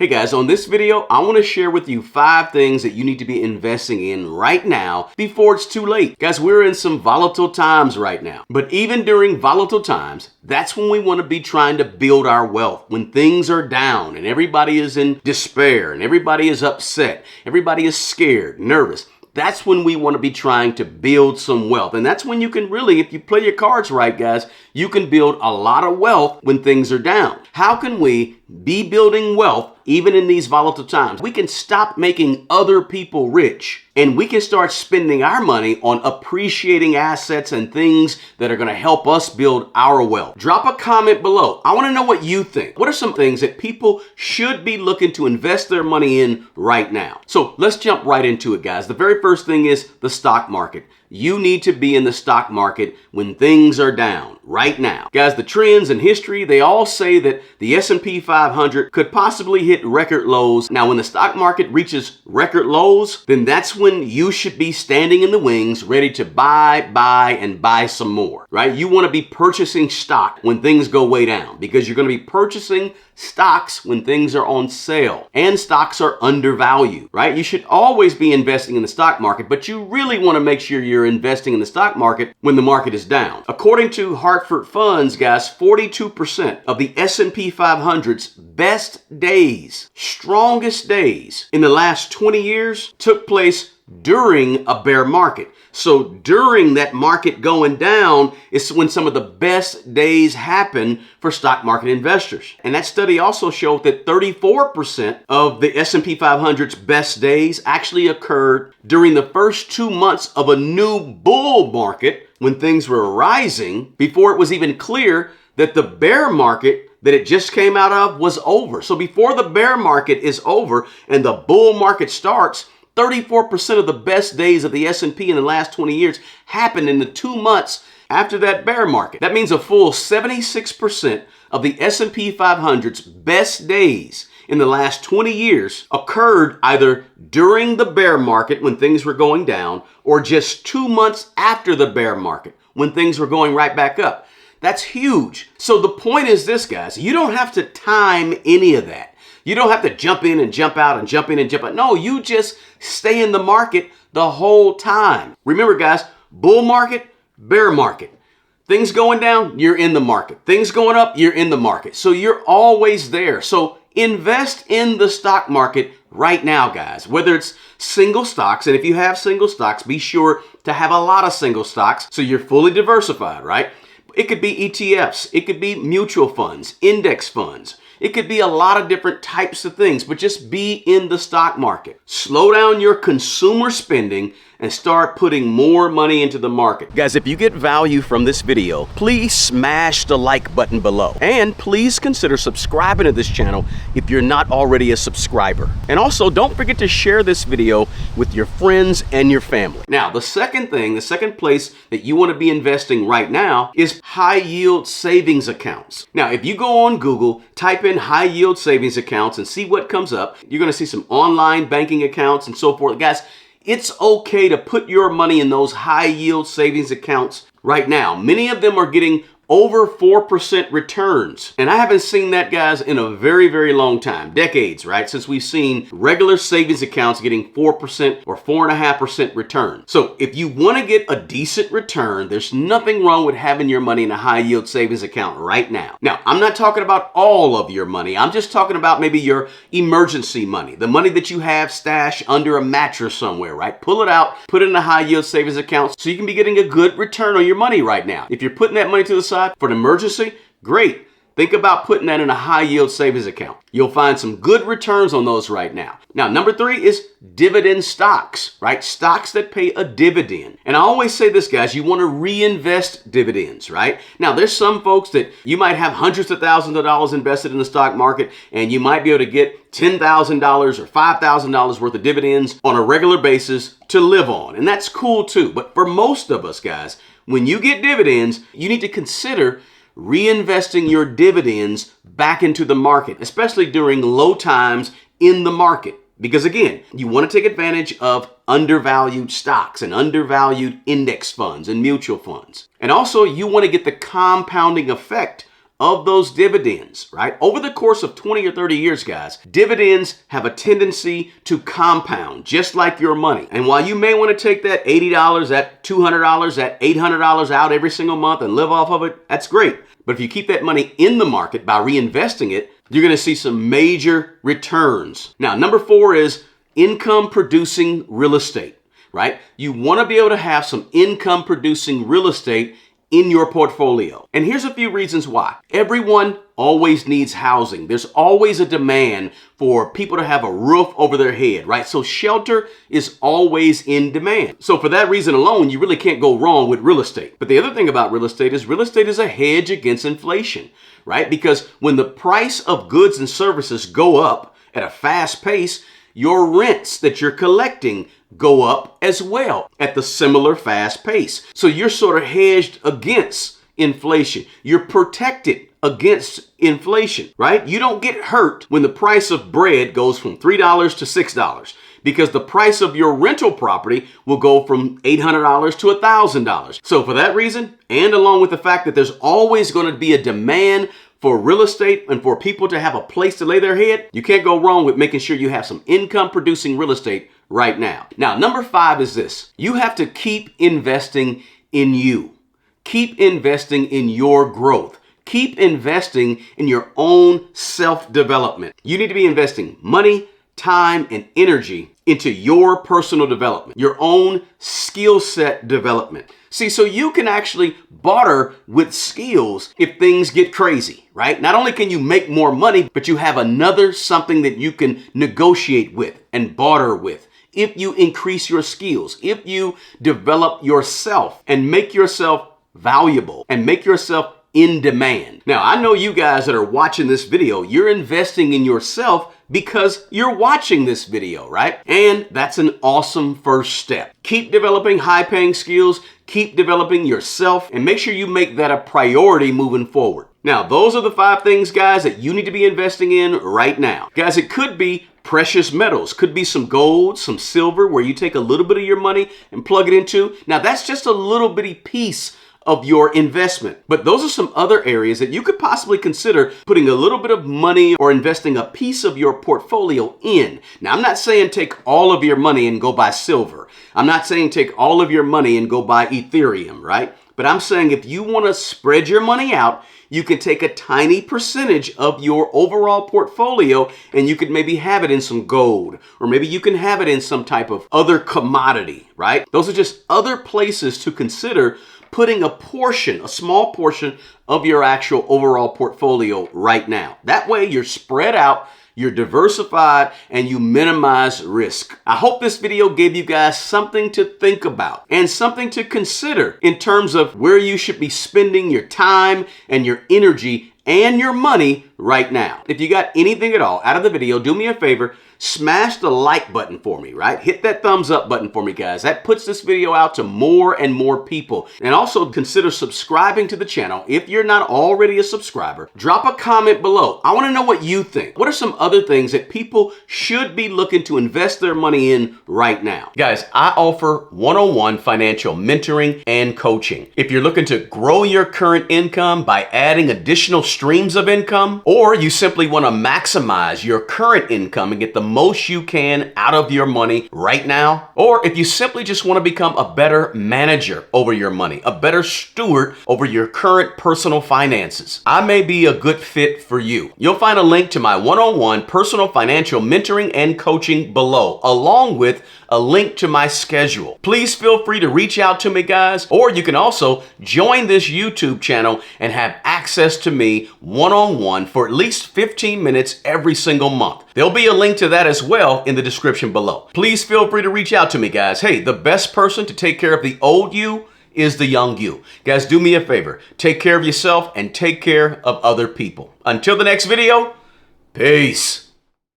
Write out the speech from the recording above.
Hey guys, on this video, I want to share with you 5 things that you need to be investing in right now before it's too late. Guys, we're in some volatile times right now. But even during volatile times, that's when we want to be trying to build our wealth. When things are down and everybody is in despair and everybody is upset, everybody is scared, nervous. That's when we want to be trying to build some wealth. And that's when you can really, if you play your cards right, guys, you can build a lot of wealth when things are down. How can we be building wealth even in these volatile times? We can stop making other people rich and we can start spending our money on appreciating assets and things that are going to help us build our wealth. Drop a comment below. I want to know what you think. What are some things that people should be looking to invest their money in right now? So let's jump right into it, guys. The very first thing is the stock market. You need to be in the stock market when things are down right now. Guys, the trends in history, they all say that the S&P 500 could possibly hit record lows. Now, when the stock market reaches record lows, then that's when you should be standing in the wings, ready to buy some more, right? You want to be purchasing stock when things go way down because you're going to be purchasing stocks when things are on sale and stocks are undervalued, right? You should always be investing in the stock market, but you really want to make sure you're investing in the stock market when the market is down. According to Hartford Funds, guys, 42% of the S&P 500's best days, strongest days in the last 20 years took place during a bear market. So during that market going down is when some of the best days happen for stock market investors. And that study also showed that 34% of the S&P 500's best days actually occurred during the first 2 months of a new bull market when things were rising before it was even clear that the bear market that it just came out of was over. So before the bear market is over and the bull market starts, 34% of the best days of the S&P in the last 20 years happened in the 2 months after that bear market. That means a full 76% of the S&P 500's best days in the last 20 years occurred either during the bear market when things were going down or just 2 months after the bear market when things were going right back up. That's huge. So the point is this, guys, you don't have to time any of that. You don't have to jump in and jump out and jump in and jump out. No, you just stay in the market the whole time. Remember, guys, bull market, bear market. Things going down, you're in the market. Things going up, you're in the market. So you're always there. So invest in the stock market right now, guys, whether it's single stocks. And if you have single stocks, be sure to have a lot of single stocks so you're fully diversified, right? It could be ETFs. It could be mutual funds, index funds. It could be a lot of different types of things, but just be in the stock market. Slow down your consumer spending and start putting more money into the market. Guys, if you get value from this video, please smash the like button below. And please consider subscribing to this channel if you're not already a subscriber. And also, don't forget to share this video with your friends and your family. Now, the second place that you want to be investing right now is high yield savings accounts. Now, if you go on Google, type in high yield savings accounts and see what comes up, you're going to see some online banking accounts and so forth. Guys, it's okay to put your money in those high yield savings accounts right now. Many of them are getting over 4% returns. And I haven't seen that, guys, in a very, very long time, decades, right? Since we've seen regular savings accounts getting 4% or 4.5% return. So if you want to get a decent return, there's nothing wrong with having your money in a high yield savings account right now. Now, I'm not talking about all of your money. I'm just talking about maybe your emergency money, the money that you have stashed under a mattress somewhere, right? Pull it out, put it in a high yield savings account so you can be getting a good return on your money right now. If you're putting that money to the side for an emergency, great. Think about putting that in a high yield savings account. You'll find some good returns on those right now. Now, number 3 is dividend stocks, right? Stocks that pay a dividend. And I always say this, guys, you want to reinvest dividends, right? Now, there's some folks that you might have hundreds of thousands of dollars invested in the stock market, and you might be able to get $10,000 or $5,000 worth of dividends on a regular basis to live on. And that's cool too. But for most of us, guys, when you get dividends, you need to consider reinvesting your dividends back into the market, especially during low times in the market. Because again, you want to take advantage of undervalued stocks and undervalued index funds and mutual funds. And also, you want to get the compounding effect of those dividends, right? Over the course of 20 or 30 years, guys, dividends have a tendency to compound just like your money. And while you may want to take that $80, that $200, that $800 out every single month and live off of it, that's great. But if you keep that money in the market by reinvesting it, you're going to see some major returns. Now, number 4 is income producing real estate, right? You want to be able to have some income producing real estate in your portfolio. And here's a few reasons why. Everyone always needs housing. There's always a demand for people to have a roof over their head, right? So shelter is always in demand. So for that reason alone, you really can't go wrong with real estate. But the other thing about real estate is a hedge against inflation, right? Because when the price of goods and services go up at a fast pace, your rents that you're collecting go up as well at the similar fast pace. So you're sort of hedged against inflation. You're protected against inflation, right? You don't get hurt when the price of bread goes from $3 to $6 because the price of your rental property will go from $800 to $1,000. So for that reason, and along with the fact that there's always going to be a demand for real estate and for people to have a place to lay their head, you can't go wrong with making sure you have some income producing real estate right now. Now, number 5 is this. You have to keep investing in you. Keep investing in your growth. Keep investing in your own self-development. You need to be investing money, time, and energy into your personal development, your own skill set development. See, so you can actually barter with skills if things get crazy, right? Not only can you make more money, but you have another something that you can negotiate with and barter with. If you increase your skills, if you develop yourself and make yourself valuable and make yourself in demand. Now, I know you guys that are watching this video, you're investing in yourself because you're watching this video, right? And that's an awesome first step. Keep developing high-paying skills, keep developing yourself, and make sure you make that a priority moving forward. Now, those are the 5 things, guys, that you need to be investing in right now. Guys, it could be precious metals, could be some gold, some silver, where you take a little bit of your money and plug it into. Now, that's just a little bitty piece of your investment. But those are some other areas that you could possibly consider putting a little bit of money or investing a piece of your portfolio in. Now, I'm not saying take all of your money and go buy silver. I'm not saying take all of your money and go buy Ethereum, right? But I'm saying if you want to spread your money out, you can take a tiny percentage of your overall portfolio and you could maybe have it in some gold, or maybe you can have it in some type of other commodity, right? Those are just other places to consider putting a small portion of your actual overall portfolio right now. That way you're spread out, you're diversified, and you minimize risk. I hope this video gave you guys something to think about and something to consider in terms of where you should be spending your time and your energy and your money right now. If you got anything at all out of the video, do me a favor, smash the like button for me, right? Hit that thumbs up button for me, guys. That puts this video out to more and more people. And also consider subscribing to the channel if you're not already a subscriber. Drop a comment below. I want to know what you think. What are some other things that people should be looking to invest their money in right now? Guys, I offer one-on-one financial mentoring and coaching. If you're looking to grow your current income by adding additional streams of income, or you simply want to maximize your current income and get the most you can out of your money right now, or if you simply just want to become a better manager over your money, a better steward over your current personal finances, I may be a good fit for you. You'll find a link to my one-on-one personal financial mentoring and coaching below, along with a link to my schedule. Please feel free to reach out to me, guys, or you can also join this YouTube channel and have access to me one-on-one for at least 15 minutes every single month. There'll be a link to that as well in the description below. Please feel free to reach out to me, guys. Hey, the best person to take care of the old you is the young you. Guys, do me a favor. Take care of yourself and take care of other people. Until the next video, peace.